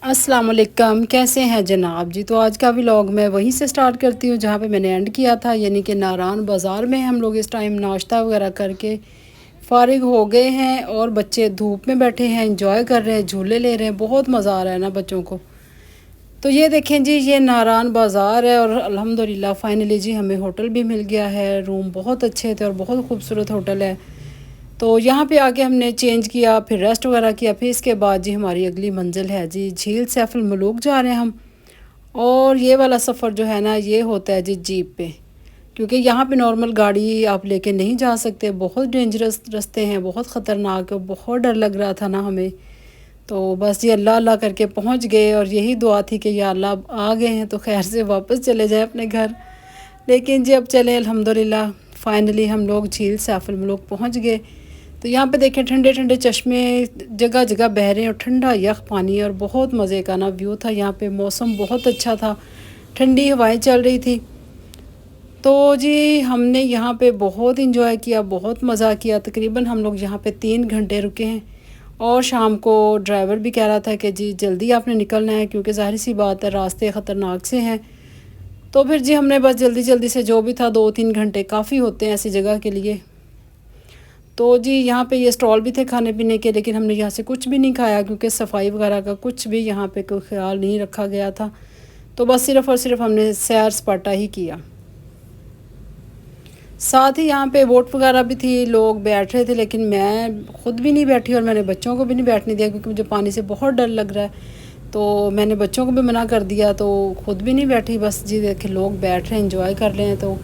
अस्सलाम वालेकुम, कैसे हैं जनाब जी। तो आज का व्लॉग मैं वहीं से स्टार्ट करती हूँ जहाँ पे मैंने एंड किया था, यानी कि नारान बाज़ार में हम लोग इस टाइम नाश्ता वगैरह करके फ़ारिग हो गए हैं और बच्चे धूप में बैठे हैं, एंजॉय कर रहे हैं, झूले ले रहे हैं। बहुत मज़ा आ रहा है ना बच्चों को। तो ये देखें जी, ये नारान बाज़ार है और अल्हम्दुलिल्लाह फ़ाइनली जी हमें होटल भी मिल गया है। रूम बहुत अच्छे थे और बहुत खूबसूरत होटल है। तो यहाँ पे आके हमने चेंज किया, फिर रेस्ट वगैरह किया। फिर इसके बाद जी हमारी अगली मंजिल है जी झील सैफुल मलूक जा रहे हैं हम। और ये वाला सफ़र जो है ना, ये होता है जी जीप पे, क्योंकि यहाँ पे नॉर्मल गाड़ी आप लेके नहीं जा सकते। बहुत डेंजरस रास्ते हैं, बहुत ख़तरनाक है, बहुत डर लग रहा था ना हमें। तो बस ये अल्लाह अल्लाह करके पहुँच गए और यही दुआ थी कि या अल्लाह अब आ गए हैं तो खैर से वापस चले जाएँ अपने घर। लेकिन जी अब चले अल्हम्दुलिल्लाह, फ़ाइनली हम लोग झील सैफुल मलूक पहुँच गए। तो यहाँ पे देखें ठंडे ठंडे चश्मे जगह जगह बह रहे हैं और ठंडा यख पानी और बहुत मज़े का ना व्यू था। यहाँ पे मौसम बहुत अच्छा था, ठंडी हवाएं चल रही थी। तो जी हमने यहाँ पे बहुत इंजॉय किया, बहुत मज़ा किया। तकरीबन हम लोग यहाँ पे 3 घंटे रुके हैं। और शाम को ड्राइवर भी कह रहा था कि जी जल्दी आपने निकलना है, क्योंकि ज़ाहिर सी बात है रास्ते ख़तरनाक से हैं। तो फिर जी हमने बस जल्दी जल्दी से, जो भी था 2-3 घंटे काफ़ी होते हैं ऐसी जगह के लिए। तो जी यहाँ पे ये स्टॉल भी थे खाने पीने के, लेकिन हमने यहाँ से कुछ भी नहीं खाया क्योंकि सफाई वगैरह का कुछ भी यहाँ पे कोई ख्याल नहीं रखा गया था। तो बस सिर्फ़ और सिर्फ हमने सैर सपाटा ही किया। साथ ही यहाँ पे बोट वगैरह भी थी, लोग बैठ रहे थे, लेकिन मैं ख़ुद भी नहीं बैठी और मैंने बच्चों को भी नहीं बैठने दिया क्योंकि मुझे पानी से बहुत डर लग रहा है। तो मैंने बच्चों को भी मना कर दिया, तो ख़ुद भी नहीं बैठी। बस जी देखे लोग बैठ रहे हैं, इंजॉय कर रहे हैं, तो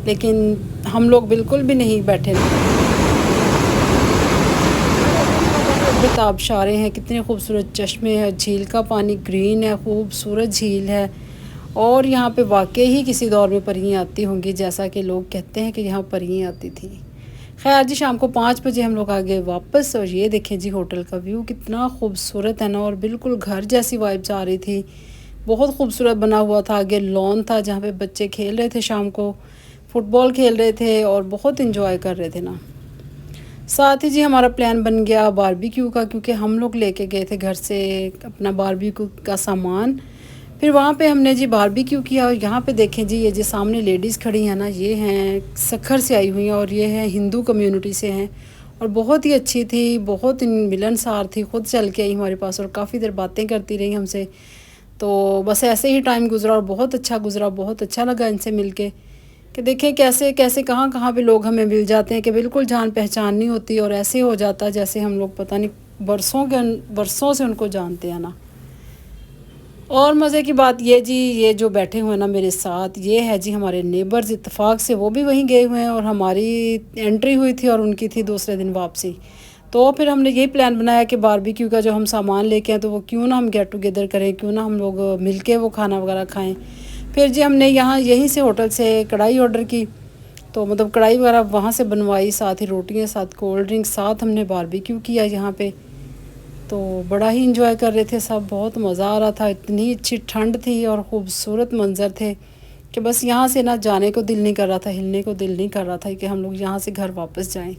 लेकिन हम लोग बिल्कुल भी नहीं बैठे। बेताबशारे हैं, कितने खूबसूरत चश्मे हैं, झील का पानी ग्रीन है, खूबसूरत झील है। और यहाँ पे वाकई ही किसी दौर में परियां आती होंगी, जैसा कि लोग कहते हैं कि यहाँ परियां आती थी। खैर जी शाम को 5 बजे हम लोग आ गए वापस। और ये देखें जी होटल का व्यू कितना खूबसूरत है ना, और बिल्कुल घर जैसी वाइब्स आ रही थी। बहुत खूबसूरत बना हुआ था। आगे लॉन था जहाँ पे बच्चे खेल रहे थे, शाम को फुटबॉल खेल रहे थे और बहुत इंजॉय कर रहे थे ना। साथ ही जी हमारा प्लान बन गया बारबेक्यू का, क्योंकि हम लोग लेके गए थे घर से अपना बारबेक्यू का सामान। फिर वहाँ पे हमने जी बारबेक्यू किया। और यहाँ पे देखें जी, ये जो सामने लेडीज़ खड़ी हैं ना, ये हैं सखर से आई हुई हैं और ये हैं हिंदू कम्युनिटी से हैं। और बहुत ही अच्छी थी, बहुत मिलनसार थी, ख़ुद चल के आई हमारे पास और काफ़ी देर बातें करती रही हमसे। तो बस ऐसे ही टाइम गुजरा और बहुत अच्छा गुजरा, बहुत अच्छा लगा इनसे मिलके कि देखें कैसे कैसे कहाँ कहाँ पे लोग हमें मिल जाते हैं कि बिल्कुल जान पहचान नहीं होती और ऐसे हो जाता है जैसे हम लोग पता नहीं बरसों से उनको जानते हैं ना। और मज़े की बात ये जी, ये जो बैठे हुए हैं ना मेरे साथ, ये है जी हमारे नेबर्स। इत्तेफाक से वो भी वहीं गए हुए हैं और हमारी एंट्री हुई थी और उनकी थी दूसरे दिन वापसी। तो फिर हमने यही प्लान बनाया कि बारबेक्यू का जो हम सामान लेके आए, तो वो क्यों ना हम गेट टुगेदर करें, क्यों ना हम लोग मिलके वो खाना वगैरह खाएं। फिर जी हमने यहाँ यहीं से होटल से कढ़ाई ऑर्डर की, तो मतलब कढ़ाई वगैरह वहाँ से बनवाई, साथ ही रोटियाँ, साथ कोल्ड ड्रिंक, साथ हमने बारबेक्यू किया यहाँ पे। तो बड़ा ही इंजॉय कर रहे थे सब, बहुत मज़ा आ रहा था। इतनी अच्छी ठंड थी और ख़ूबसूरत मंज़र थे कि बस यहाँ से ना जाने को दिल नहीं कर रहा था, हिलने को दिल नहीं कर रहा था कि हम लोग यहाँ से घर वापस जाएं।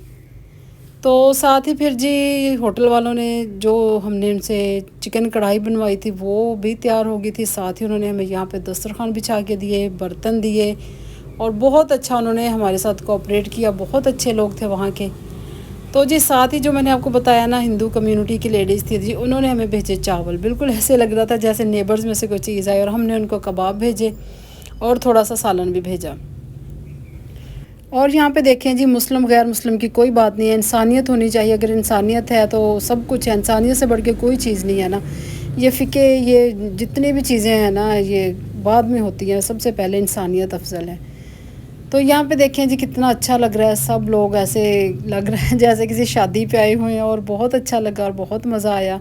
तो साथ ही फिर जी होटल वालों ने, जो हमने उनसे चिकन कढ़ाई बनवाई थी, वो भी तैयार हो गई थी। साथ ही उन्होंने हमें यहाँ पे दस्तरखान बिछा के दिए, बर्तन दिए और बहुत अच्छा उन्होंने हमारे साथ कोऑपरेट किया। बहुत अच्छे लोग थे वहाँ के। तो जी साथ ही जो मैंने आपको बताया ना, हिंदू कम्युनिटी की लेडीज़ थी जी, उन्होंने हमें भेजे चावल। बिल्कुल ऐसे लग रहा था जैसे नेबर्स में से कोई चीज़ आई। और हमने उनको कबाब भेजे और थोड़ा सा सालन भी भेजा। और यहाँ पे देखें जी, मुस्लिम गैर मुस्लिम की कोई बात नहीं है, इंसानियत होनी चाहिए। अगर इंसानियत है तो सब कुछ है, इंसानियत से बढ़ के कोई चीज़ नहीं है ना। ये फ़िके, ये जितनी भी चीज़ें हैं ना, ये बाद में होती हैं, सबसे पहले इंसानियत अफजल है। तो यहाँ पे देखें जी कितना अच्छा लग रहा है, सब लोग ऐसे लग रहे हैं जैसे किसी शादी पे आए हुए हैं और बहुत अच्छा लगा और बहुत मज़ा आया।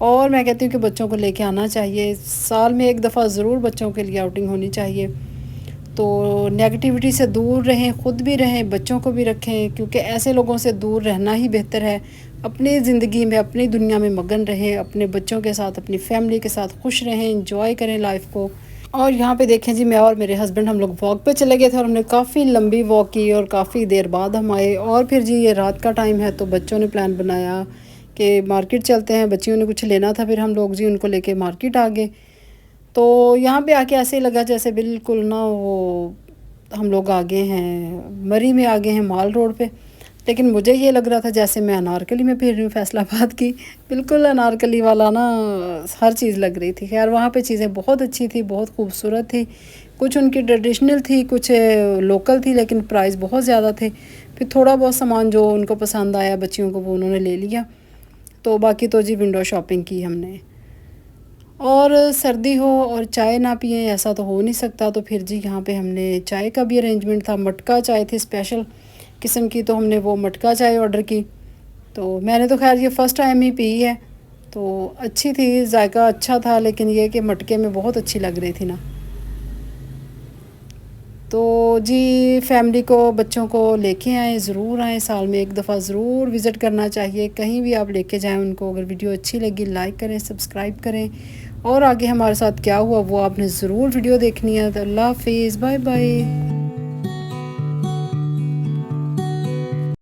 और मैं कहती हूँ कि बच्चों को लेके आना चाहिए, साल में एक दफ़ा ज़रूर बच्चों के लिए आउटिंग होनी चाहिए। तो नेगेटिविटी से दूर रहें, ख़ुद भी रहें, बच्चों को भी रखें, क्योंकि ऐसे लोगों से दूर रहना ही बेहतर है। अपनी ज़िंदगी में, अपनी दुनिया में मगन रहें, अपने बच्चों के साथ, अपनी फैमिली के साथ खुश रहें, इंजॉय करें लाइफ को। और यहाँ पे देखें जी, मैं और मेरे हस्बैंड हम लोग वॉक पे चले गए थे और हमने काफ़ी लंबी वॉक की और काफ़ी देर बाद हम आए। और फिर जी ये रात का टाइम है, तो बच्चों ने प्लान बनाया कि मार्केट चलते हैं, बच्चियों ने कुछ लेना था, फिर हम लोग जी उनको लेके मार्केट आ गए। तो यहाँ पे आके ऐसे ही लगा जैसे बिल्कुल ना वो हम लोग आ गए हैं मरी में, आ गए हैं माल रोड पे। लेकिन मुझे ये लग रहा था जैसे मैं अनारकली में फिर रही हूँ फैसलाबाद की, बिल्कुल अनारकली वाला ना हर चीज़ लग रही थी। खैर वहाँ पे चीज़ें बहुत अच्छी थी, बहुत खूबसूरत थी, कुछ उनकी ट्रेडिशनल थी, कुछ लोकल थी, लेकिन प्राइस बहुत ज़्यादा थे। फिर थोड़ा बहुत सामान जो उनको पसंद आया बच्चियों को वो उन्होंने ले लिया। तो बाकी तो जी विंडो शॉपिंग की हमने। और सर्दी हो और चाय ना पिए ऐसा तो हो नहीं सकता, तो फिर जी यहाँ पे हमने चाय का भी अरेंजमेंट था, मटका चाय थी स्पेशल किस्म की, तो हमने वो मटका चाय ऑर्डर की। तो मैंने तो खैर ये फ़र्स्ट टाइम ही पी है, तो अच्छी थी, जायका अच्छा था, लेकिन ये कि मटके में बहुत अच्छी लग रही थी ना। तो जी फैमिली को, बच्चों को लेके आएँ, ज़रूर आएँ, साल में एक दफ़ा ज़रूर विज़िट करना चाहिए, कहीं भी आप लेके जाएँ उनको। अगर वीडियो अच्छी लगी लाइक करें, सब्सक्राइब करें, और आगे हमारे साथ क्या हुआ वो आपने ज़रूर वीडियो देखनी है। तो अल्लाह हाफ़िज़, बाय बाय।